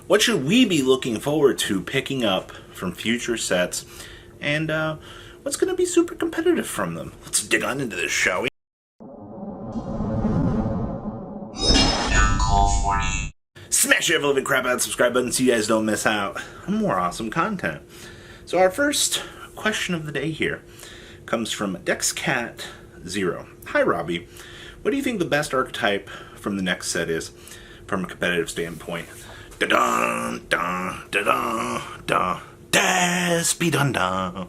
What should we be looking forward to picking up from future sets? And what's going to be super competitive from them? Let's dig on into this, shall we? Smash the ever-living crap out of the subscribe button so you guys don't miss out on more awesome content. So our first question of the day here comes from DexCat0. Hi, Robbie. What do you think the best archetype from the next set is from a competitive standpoint? Da-dun, da, da-dun, da, Despia.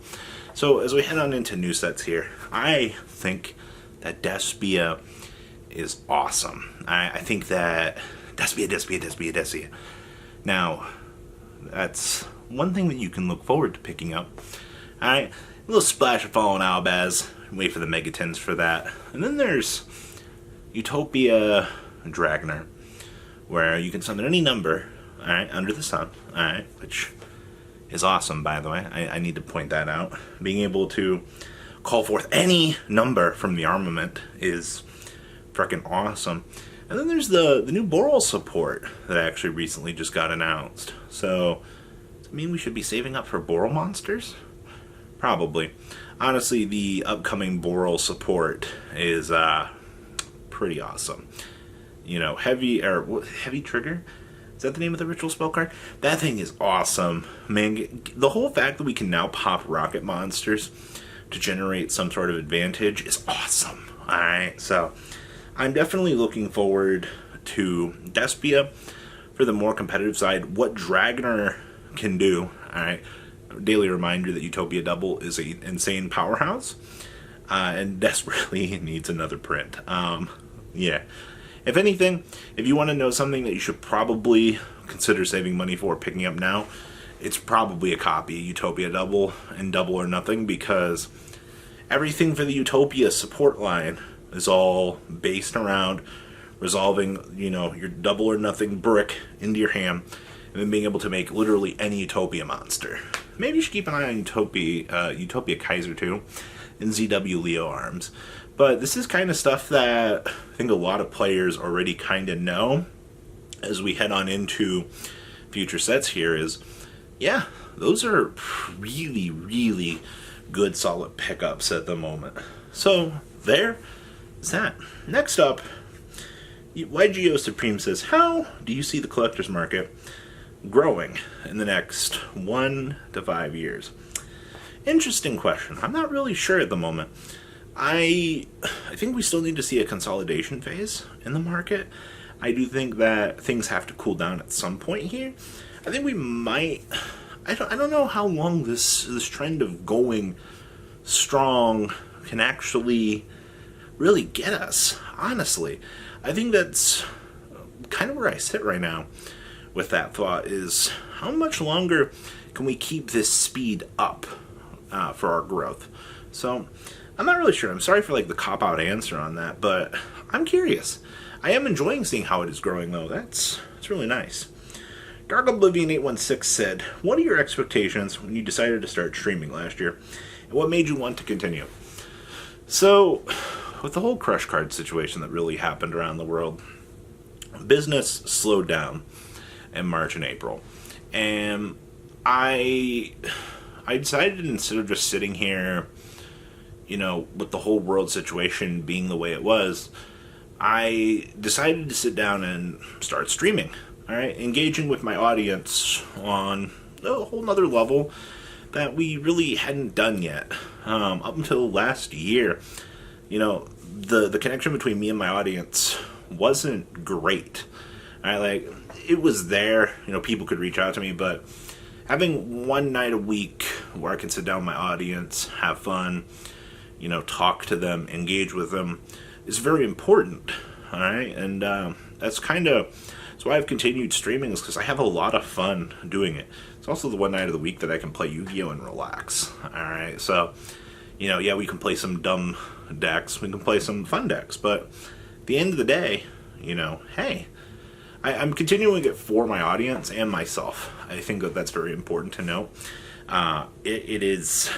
So as we head on into new sets here, I think that Despia is awesome. I think that Despia. Now, that's one thing that you can look forward to picking up. Alright, a little splash of Fallen Albaz. Wait for the Megatins for that. And then there's Utopia Dragner, where you can summon any number, alright, under the sun, alright, which is awesome, by the way. I need to point that out. Being able to call forth any number from the armament is freaking awesome. And then there's the new Boral support that actually recently just got announced. So, does it mean we should be saving up for Boral monsters? Probably. Honestly, the upcoming Boral support is pretty awesome. You know, heavy trigger? Is that the name of the ritual spell card? That thing is awesome. Man, the whole fact that we can now pop rocket monsters to generate some sort of advantage is awesome. Alright, so I'm definitely looking forward to Despia for the more competitive side. What Dragner can do, alright, daily reminder that Utopia Double is an insane powerhouse and desperately needs another print. Yeah. If anything, if you want to know something that you should probably consider saving money for picking up now, it's probably a copy of Utopia Double and Double or Nothing, because everything for the Utopia support line is all based around resolving, you know, your Double or Nothing brick into your hand and then being able to make literally any Utopia monster. Maybe you should keep an eye on Utopia Kaiser too, and ZW Leo Arms. But this is kind of stuff that I think a lot of players already kind of know as we head on into future sets here is, yeah, those are really, really good solid pickups at the moment. So there's that. Next up, YGO Supreme says, how do you see the collector's market growing in the next 1 to 5 years? Interesting question. I'm not really sure at the moment. I think we still need to see a consolidation phase in the market. I do think that things have to cool down at some point here. I think we might. I don't know how long this trend of going strong can actually really get us. Honestly, I think that's kind of where I sit right now with that thought. Is how much longer can we keep this speed up for our growth? So I'm not really sure. I'm sorry for like the cop-out answer on that, but I'm curious. I am enjoying seeing how it is growing, though. It's really nice. Dark Oblivion 816 said, what are your expectations when you decided to start streaming last year? And what made you want to continue? So, with the whole crush card situation that really happened around the world, business slowed down in March and April. And I decided, instead of just sitting here, you know, with the whole world situation being the way it was, I decided to sit down and start streaming. Alright, engaging with my audience on a whole nother level that we really hadn't done yet. Up until last year, you know, the connection between me and my audience wasn't great. Alright, like, it was there, you know, people could reach out to me, but having one night a week where I can sit down with my audience, have fun, you know, talk to them, engage with them, is very important, alright? And that's why I've continued streaming, is because I have a lot of fun doing it. It's also the one night of the week that I can play Yu-Gi-Oh! And relax, alright? So, you know, yeah, we can play some dumb decks, we can play some fun decks, but at the end of the day, you know, hey, I'm continuing it for my audience and myself. I think that that's very important to know. It is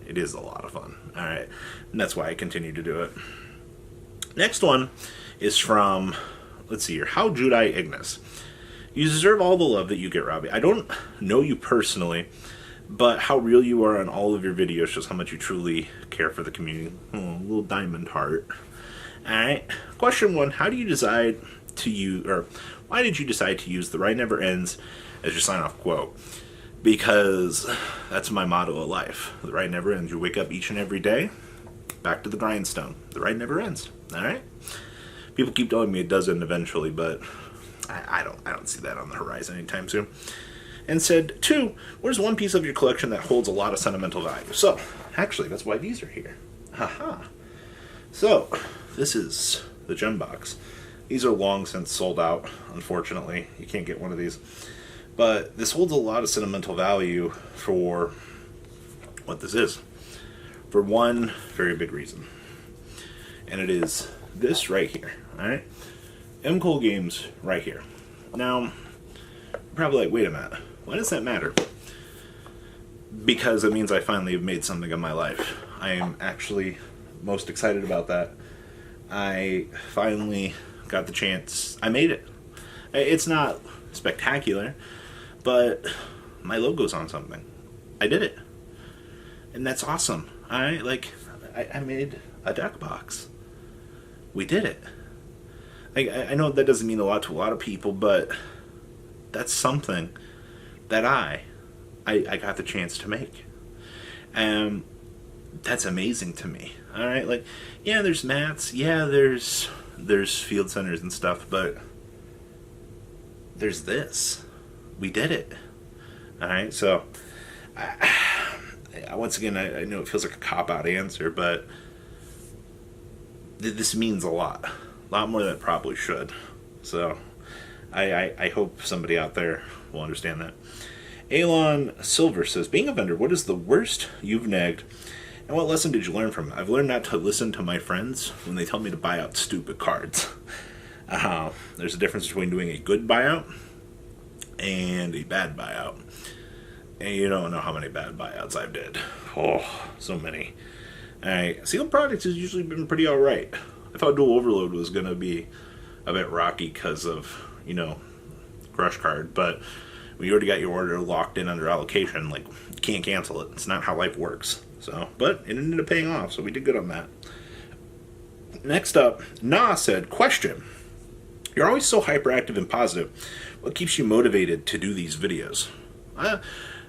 a lot of fun, alright? And that's why I continue to do it. Next one is from, let's see here, How Judai Ignis. You deserve all the love that you get, Robbie. I don't know you personally, but how real you are on all of your videos shows how much you truly care for the community. Oh, little diamond heart. Alright, question 1. How do you decide to use, or why did you decide to use "the ride never ends" as your sign-off quote? Because that's my motto of life. The ride never ends. You wake up each and every day, back to the grindstone. The ride never ends. Alright? People keep telling me it does end eventually, but I don't see that on the horizon anytime soon. And said, 2, where's one piece of your collection that holds a lot of sentimental value? So, actually, that's why these are here. Haha. So, this is the gem box. These are long since sold out, unfortunately. You can't get one of these. But this holds a lot of sentimental value for what this is. For one very big reason. And it is this right here. Alright? M. Cole Games right here. Now, you're probably like, wait a minute. Why does that matter? Because it means I finally have made something of my life. I am actually most excited about that. I finally got the chance. I made it. It's not spectacular, but my logo's on something. I did it. And that's awesome. I made a deck box. We did it. I know that doesn't mean a lot to a lot of people, but that's something that I got the chance to make. And that's amazing to me. Alright, like, yeah, there's mats, yeah, there's field centers and stuff, but there's this. We did it. Alright, so once again, I know it feels like a cop-out answer, but this means a lot more than it probably should. So I hope somebody out there will understand that. Alon Silver says, being a vendor, what is the worst you've nagged, and what lesson did you learn from it? I've learned not to listen to my friends when they tell me to buy out stupid cards. There's a difference between doing a good buyout and a bad buyout. And you don't know how many bad buyouts I've did. Oh, so many. Alright, sealed products has usually been pretty alright. I thought Dual Overload was going to be a bit rocky because of, Crush Card, but when you already got your order locked in under allocation, like, you can't cancel it. It's not how life works. So, but it ended up paying off, so we did good on that. Next up, Na said, question. You're always so hyperactive and positive. What keeps you motivated to do these videos?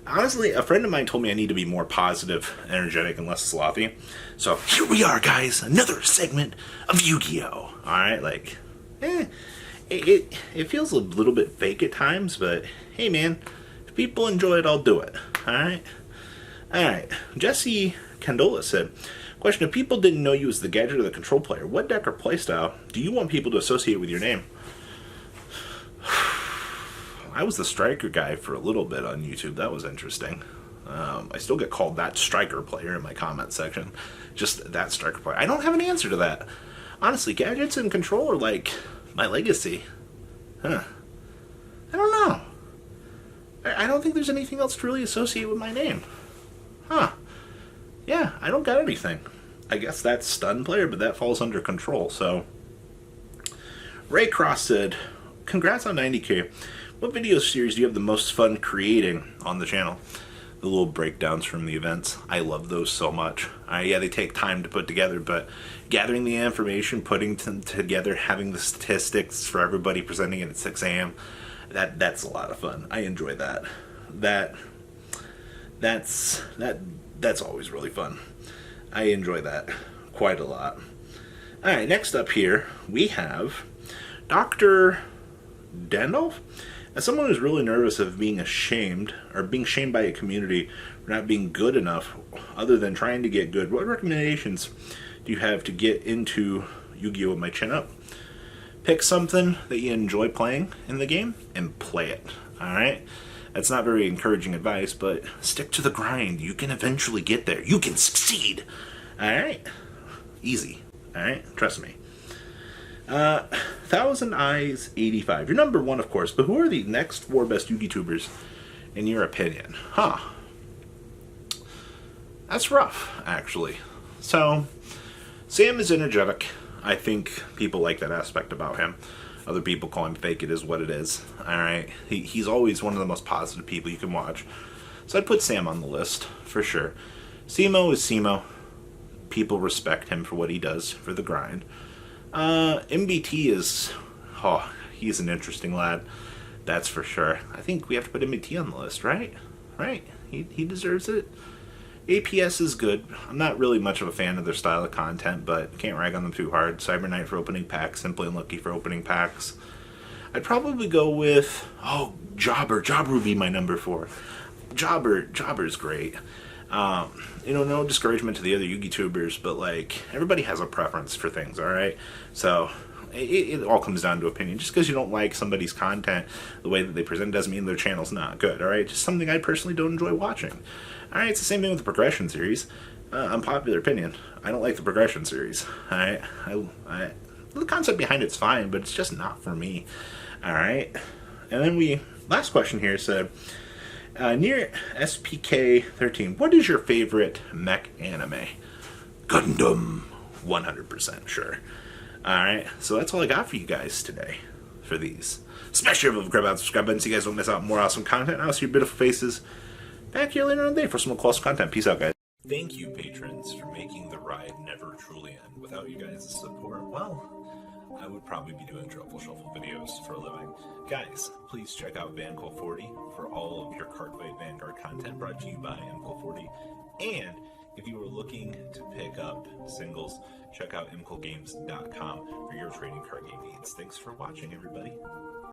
Honestly, a friend of mine told me I need to be more positive, energetic, and less slothy. So here we are, guys. Another segment of Yu-Gi-Oh! Alright, like, it feels a little bit fake at times, but hey, man, if people enjoy it, I'll do it. Alright? Alright. Jesse Candola said, question, if people didn't know you as the gadget or the control player, what deck or playstyle do you want people to associate with your name? I was the striker guy for a little bit on YouTube. That was interesting. I still get called that striker player in my comment section. Just that striker player. I don't have an answer to that. Honestly, gadgets and control are like my legacy. Huh. I don't know. I don't think there's anything else to really associate with my name. Huh. Yeah, I don't got anything. I guess that's stun player, but that falls under control, so. Ray Cross said, congrats on 90K. What video series do you have the most fun creating on the channel? The little breakdowns from the events. I love those so much. Yeah, they take time to put together, but gathering the information, putting them together, having the statistics for everybody, presenting it at 6 a.m., that's a lot of fun. I enjoy that. That's always really fun. I enjoy that quite a lot. Alright, next up here, we have Dr. Dandolf. As someone who's really nervous of being ashamed, or being shamed by a community for not being good enough, other than trying to get good, what recommendations do you have to get into Yu-Gi-Oh! With my chin up? Pick something that you enjoy playing in the game, and play it. Alright? That's not very encouraging advice, but stick to the grind. You can eventually get there. You can succeed. Alright? Easy. Alright? Trust me. Thousand Eyes 85. You're number one, of course, but who are the next 4 best Yu-Gi-Tubers in your opinion? Huh. That's rough, actually. So, Sam is energetic. I think people like that aspect about him. Other people call him fake. It is what it is. Alright? He's always one of the most positive people you can watch. So I'd put Sam on the list, for sure. Simo is Simo. People respect him for what he does for the grind. MBT is... Oh, he's an interesting lad. That's for sure. I think we have to put MBT on the list, right? Right? He deserves it. APS is good. I'm not really much of a fan of their style of content, but can't rag on them too hard. Cyber Knight for opening packs. Simply Unlucky for opening packs. I'd probably go with... Oh, Jobber. Jobber would be my number 4. Jobber's great. No discouragement to the other Yugi tubers, but like everybody has a preference for things, all right? So it all comes down to opinion. Just because you don't like somebody's content, the way that they present, doesn't mean their channel's not good, all right? Just something I personally don't enjoy watching. All right, it's the same thing with the Progression series. Unpopular opinion, I don't like the Progression series. All right, the concept behind it's fine, but it's just not for me. All right, and then last question here said. Near SPK 13, what is your favorite mech anime? Gundam, 100% sure. Alright, so that's all I got for you guys today for these. Smash your grab out, subscribe button so you guys don't miss out on more awesome content. I'll see your beautiful faces back here later on the day for some more awesome content. Peace out, guys. Thank you, patrons, for making the ride never truly end. Without you guys' support, well, I would probably be doing Truffle Shuffle videos for a living. Guys, please check out VanCole40 for all of your Cardfight Vanguard content brought to you by MCole40. And if you are looking to pick up singles, check out mcolegames.com for your trading card game needs. Thanks for watching, everybody.